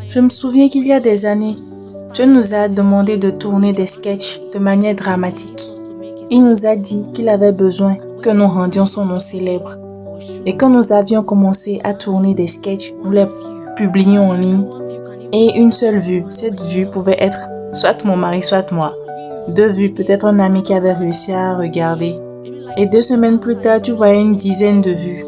Je me souviens qu'il y a des années, Dieu nous a demandé de tourner des sketchs de manière dramatique. Il nous a dit qu'il avait besoin que nous rendions son nom célèbre. Et quand nous avions commencé à tourner des sketchs, nous les publiions en ligne. Et une seule vue, cette vue pouvait être soit mon mari, soit moi. 2 vues, peut-être un ami qui avait réussi à regarder. Et 2 semaines plus tard, tu voyais une dizaine de vues.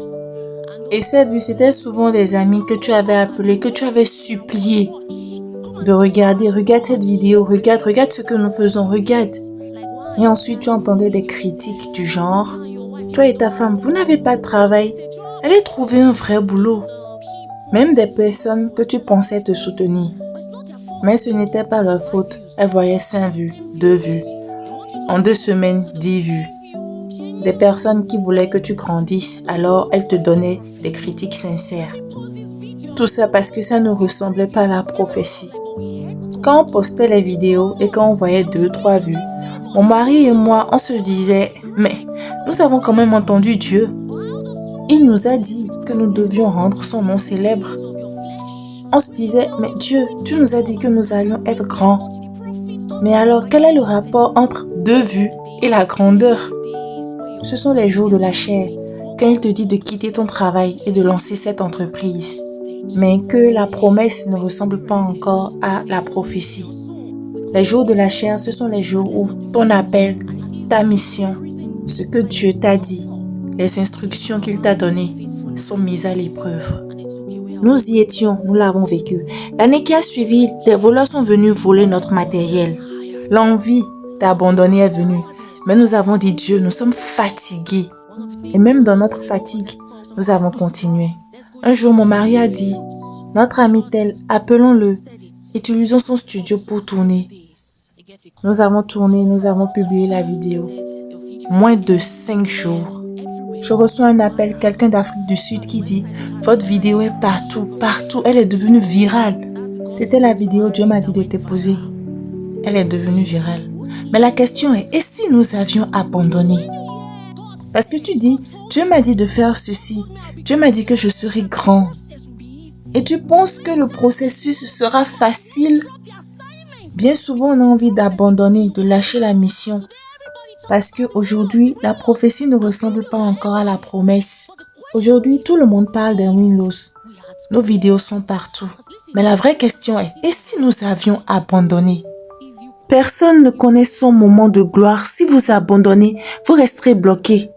Et ces vues, c'était souvent des amis que tu avais appelés, que tu avais supplié de regarder. Regarde cette vidéo, regarde ce que nous faisons, regarde. Et ensuite, tu entendais des critiques du genre: toi et ta femme, vous n'avez pas de travail. Allez trouver un vrai boulot. Même des personnes que tu pensais te soutenir. Mais ce n'était pas leur faute. Elles voyaient 5 vues, 2 vues. En 2 semaines, 10 vues. Des personnes qui voulaient que tu grandisses, alors elles te donnaient des critiques sincères. Tout ça parce que ça ne ressemblait pas à la prophétie. Quand on postait les vidéos et quand on voyait 2, 3 vues, mon mari et moi, on se disait: mais nous avons quand même entendu Dieu. Il nous a dit que nous devions rendre son nom célèbre. On se disait: mais Dieu, tu nous as dit que nous allions être grands. Mais alors, quel est le rapport entre 2 vues et la grandeur? Ce sont les jours de la chair, quand il te dit de quitter ton travail et de lancer cette entreprise. Mais que la promesse ne ressemble pas encore à la prophétie. Les jours de la chair, ce sont les jours où ton appel, ta mission, ce que Dieu t'a dit, les instructions qu'il t'a données sont mises à l'épreuve. Nous y étions, nous l'avons vécu. L'année qui a suivi, des voleurs sont venus voler notre matériel. L'envie d'abandonner est venue. Mais nous avons dit: Dieu, nous sommes fatigués. Et même dans notre fatigue, nous avons continué. Un jour, mon mari a dit: notre ami tel, appelons-le. Utilisons son studio pour tourner. Nous avons tourné, nous avons publié la vidéo. Moins de 5 jours. Je reçois un appel, quelqu'un d'Afrique du Sud qui dit: votre vidéo est partout, elle est devenue virale. C'était la vidéo Dieu m'a dit de t'épouser. Elle est devenue virale. Mais la question est: et si nous avions abandonné? Parce que tu dis: Dieu m'a dit de faire ceci, Dieu m'a dit que je serai grand. Et tu penses que le processus sera facile? Bien souvent, on a envie d'abandonner, de lâcher la mission. Parce qu'aujourd'hui, la prophétie ne ressemble pas encore à la promesse. Aujourd'hui, tout le monde parle d'Erwin Luz. Nos vidéos sont partout. Mais la vraie question est: et si nous avions abandonné? Personne ne connaît son moment de gloire. Si vous abandonnez, vous resterez bloqué.